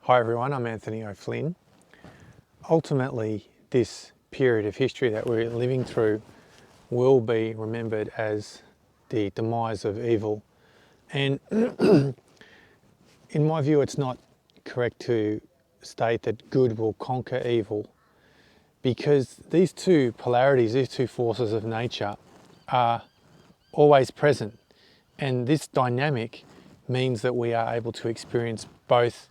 Hi everyone, I'm Anthony O'Flynn. Ultimately, this period of history that we're living through will be remembered as the demise of evil. And in my view, it's not correct to state that good will conquer evil, because these two polarities, these two forces of nature are always present. And this dynamic means that we are able to experience both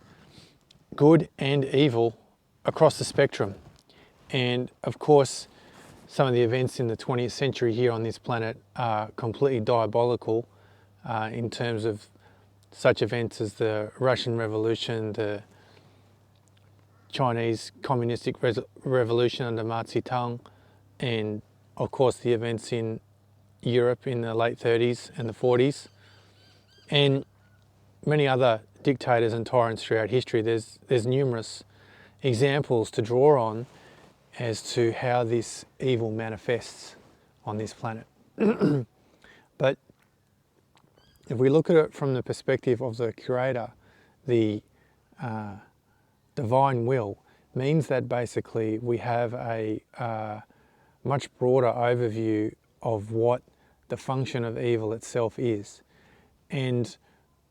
good and evil across the spectrum. And of course, some of the events in the 20th century here on this planet are completely diabolical in terms of such events as the Russian Revolution, the Chinese Communistic Revolution under Mao Zedong, and of course the events in Europe in the late 30s and the 40s, and many other dictators and tyrants throughout history. There's numerous examples to draw on as to how this evil manifests on this planet. But if we look at it from the perspective of the Creator, the divine will means that basically we have a much broader overview of what the function of evil itself is. And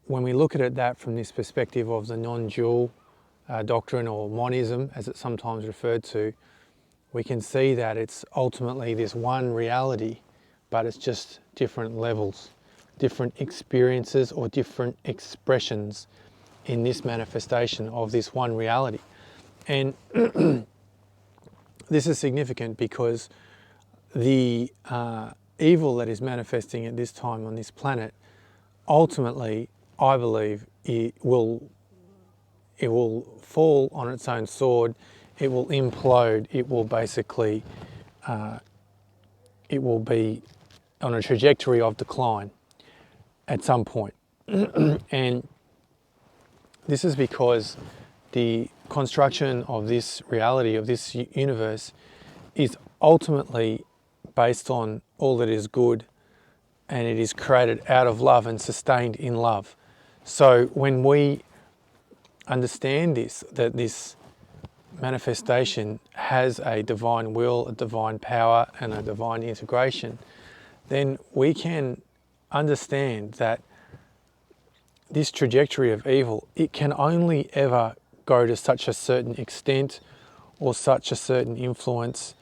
when we look at it that from this perspective of the non-dual doctrine, or monism as it's sometimes referred to, we can see that it's ultimately this one reality, but it's just different levels, different experiences or different expressions in this manifestation of this one reality. And this is significant because the evil that is manifesting at this time on this planet, ultimately, I believe it will fall on its own sword. It will implode. It will basically, it will be on a trajectory of decline at some point. And this is because the construction of this reality, of this universe, is ultimately based on all that is good, and it is created out of love and sustained in love. So when we understand this, that this manifestation has a divine will, a divine power, and a divine integration, then we can understand that this trajectory of evil, it can only ever go to such a certain extent or such a certain influence,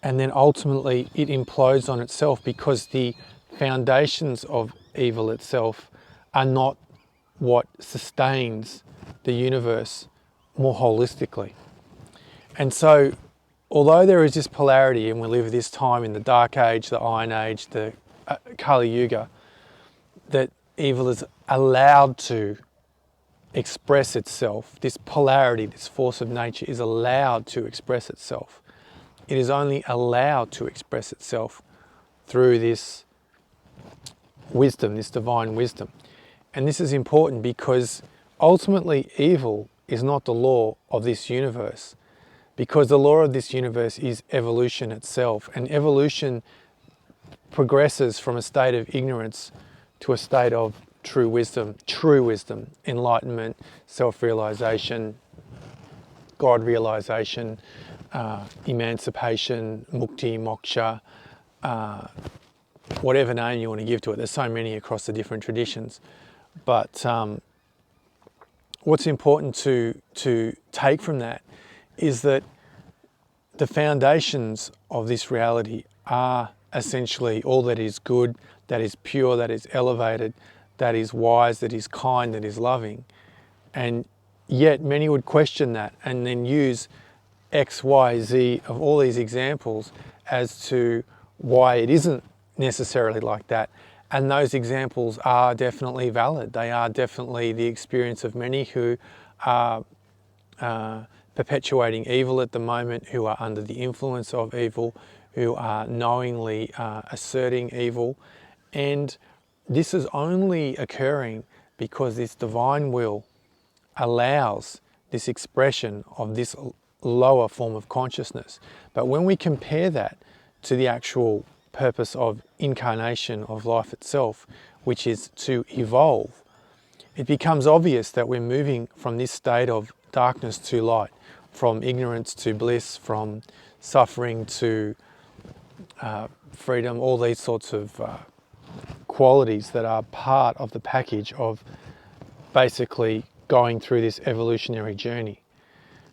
and then ultimately it implodes on itself, because the foundations of evil itself are not what sustains the universe more holistically. And so, although there is this polarity, and we live at this time in the Dark Age, the Iron Age, the Kali Yuga, that evil is allowed to express itself, this polarity, this force of nature is allowed to express itself. It is only allowed to express itself through this wisdom, this divine wisdom. And this is important because ultimately evil is not the law of this universe, because the law of this universe is evolution itself, and evolution progresses from a state of ignorance to a state of true wisdom, enlightenment, self-realization, God realization, emancipation, mukti, moksha, whatever name you want to give to it. There's so many across the different traditions. But what's important to take from that is that the foundations of this reality are essentially all that is good, that is pure, that is elevated, that is wise, that is kind, that is loving. And yet many would question that and then use X, Y, Z of all these examples as to why it isn't necessarily like that. And those examples are definitely valid. They are definitely the experience of many who are perpetuating evil at the moment, who are under the influence of evil, who are knowingly asserting evil. And this is only occurring because this divine will allows this expression of this lower form of consciousness. But when we compare that to the actual purpose of incarnation of life itself, which is to evolve, it becomes obvious that we're moving from this state of darkness to light, from ignorance to bliss, from suffering to freedom, all these sorts of qualities that are part of the package of basically going through this evolutionary journey.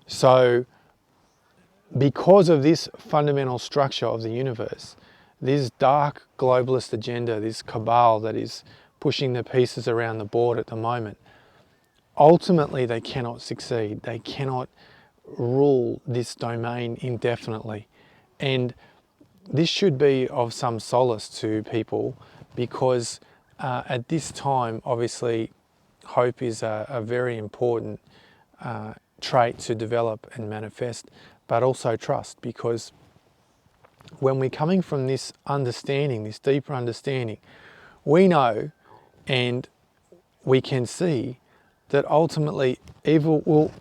So because of this fundamental structure of the universe, this dark globalist agenda, this cabal that is pushing the pieces around the board at the moment, ultimately they cannot succeed. They cannot rule this domain indefinitely. And this should be of some solace to people, because at this time, obviously, hope is a very important trait to develop and manifest, but also trust, because when we're coming from this understanding, this deeper understanding, we know and we can see that ultimately evil will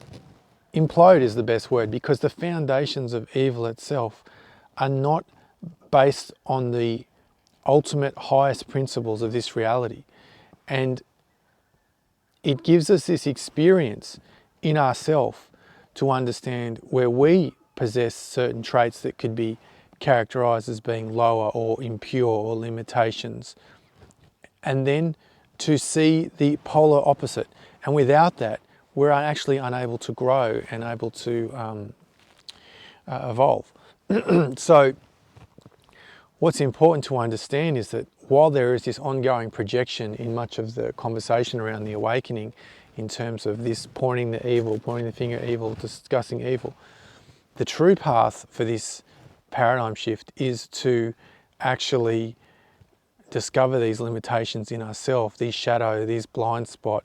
implode, is the best word, because the foundations of evil itself are not based on the ultimate highest principles of this reality. And it gives us this experience in ourselves to understand where we possess certain traits that could be characterized as being lower or impure or limitations, and then to see the polar opposite. And without that, we're actually unable to grow and able to evolve. So what's important to understand is that while there is this ongoing projection in much of the conversation around the awakening, in terms of this pointing the evil, pointing the finger at evil, discussing evil, the true path for this paradigm shift is to actually discover these limitations in ourselves, these shadow, these blind spot,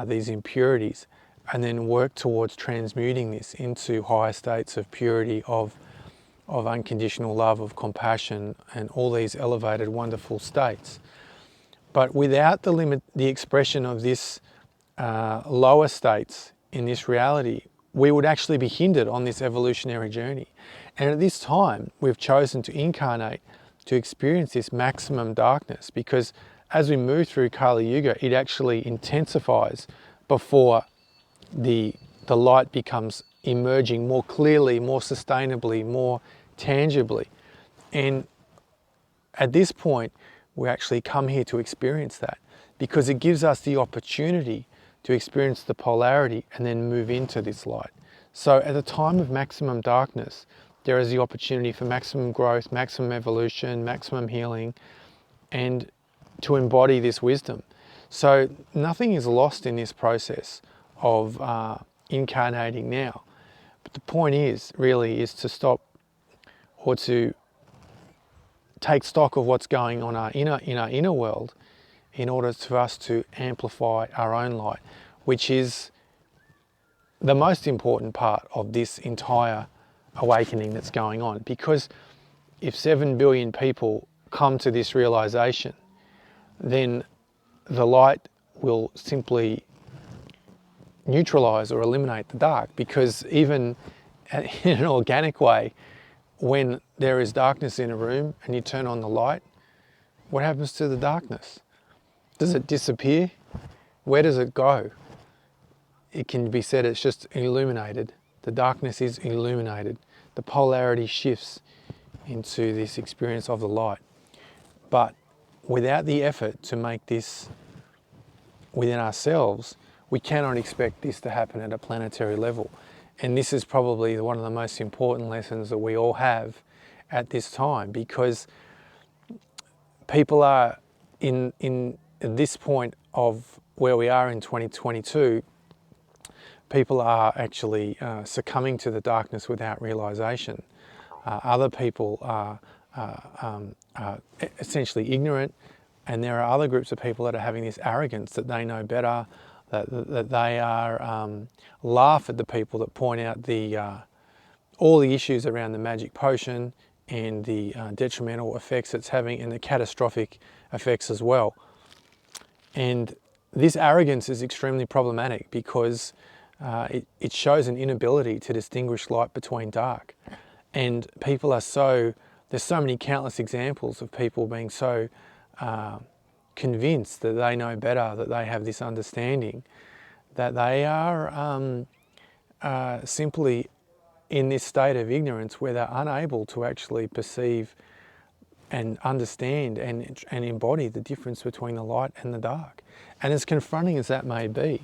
these impurities, and then work towards transmuting this into higher states of purity, of unconditional love, of compassion, and all these elevated, wonderful states. But without the expression of this lower states in this reality, we would actually be hindered on this evolutionary journey. And at this time, we've chosen to incarnate to experience this maximum darkness, because as we move through Kali Yuga, it actually intensifies before the light becomes emerging more clearly, more sustainably, more tangibly. And at this point, we actually come here to experience that, because it gives us the opportunity to experience the polarity and then move into this light. So at the time of maximum darkness, there is the opportunity for maximum growth, maximum evolution, maximum healing, and to embody this wisdom. So nothing is lost in this process of incarnating now. But the point is, really, is to stop, or to take stock of what's going on in our inner world, in order for us to amplify our own light, which is the most important part of this entire awakening that's going on. Because if 7 billion people come to this realization, then the light will simply neutralize or eliminate the dark. Because even in an organic way, when there is darkness in a room and you turn on the light, what happens to the darkness? Does it disappear? Where does it go? It can be said it's just illuminated. The darkness is illuminated. The polarity shifts into this experience of the light. But without the effort to make this within ourselves, we cannot expect this to happen at a planetary level. And this is probably one of the most important lessons that we all have at this time, because people are in this point of where we are in 2022, people are actually succumbing to the darkness without realization. Other people are essentially ignorant, and there are other groups of people that are having this arrogance that they know better, that they are laugh at the people that point out all the issues around the magic potion and the detrimental effects it's having, and the catastrophic effects as well. And this arrogance is extremely problematic, because it shows an inability to distinguish light between dark. And people are there's so many countless examples of people being so convinced that they know better, that they have this understanding, that they are simply in this state of ignorance where they're unable to actually perceive and understand and embody the difference between the light and the dark. And as confronting as that may be,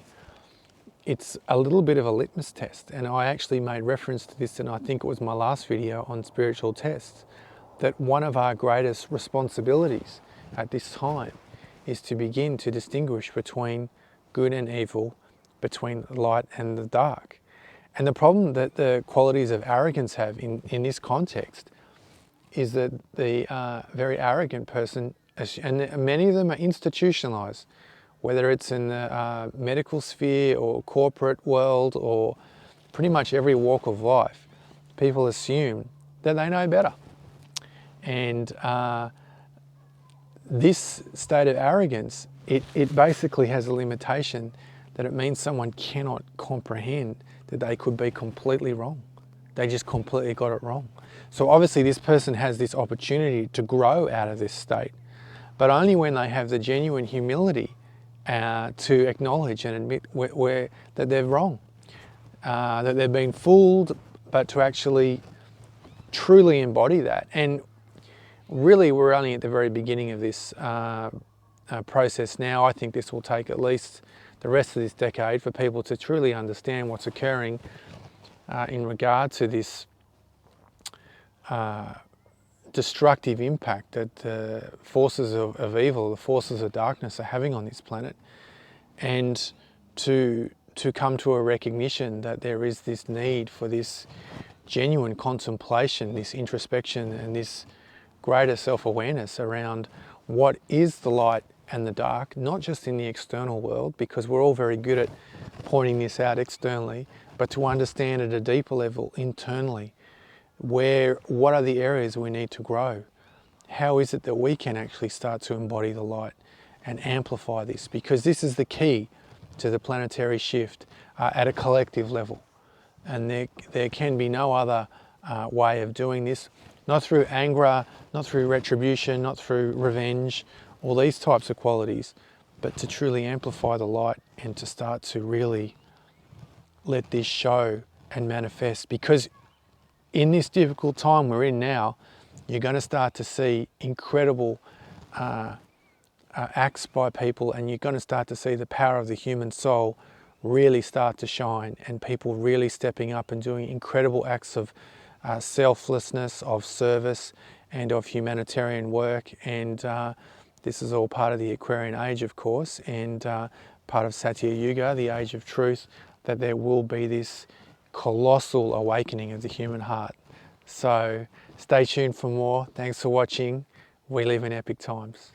it's a little bit of a litmus test. And I actually made reference to this, and I think it was my last video on spiritual tests, that one of our greatest responsibilities at this time is to begin to distinguish between good and evil, between light and the dark. And the problem that the qualities of arrogance have in this context is that the very arrogant person, and many of them are institutionalized, whether it's in the medical sphere or corporate world or pretty much every walk of life, people assume that they know better. And this state of arrogance, it basically has a limitation that it means someone cannot comprehend that they could be completely wrong. They just completely got it wrong. So obviously this person has this opportunity to grow out of this state, but only when they have the genuine humility to acknowledge and admit that they're wrong, that they've been fooled, but to actually truly embody that. And really we're only at the very beginning of this process now. I think this will take at least the rest of this decade for people to truly understand what's occurring in regard to this destructive impact that the forces of evil, the forces of darkness are having on this planet, and to come to a recognition that there is this need for this genuine contemplation, this introspection, and this greater self-awareness around what is the light and the dark, not just in the external world, because we're all very good at pointing this out externally, but to understand at a deeper level internally what are the areas we need to grow. How is it that we can actually start to embody the light and amplify this? Because this is the key to the planetary shift at a collective level. And there can be no other way of doing this, not through anger, not through retribution, not through revenge, all these types of qualities, but to truly amplify the light and to start to really let this show and manifest. Because in this difficult time we're in now, you're going to start to see incredible acts by people, and you're going to start to see the power of the human soul really start to shine, and people really stepping up and doing incredible acts of selflessness, of service, and of humanitarian work. And this is all part of the Aquarian age, of course, and part of Satya Yuga, the age of truth, that there will be this colossal awakening of the human heart. So stay tuned for more. Thanks for watching. We live in epic times.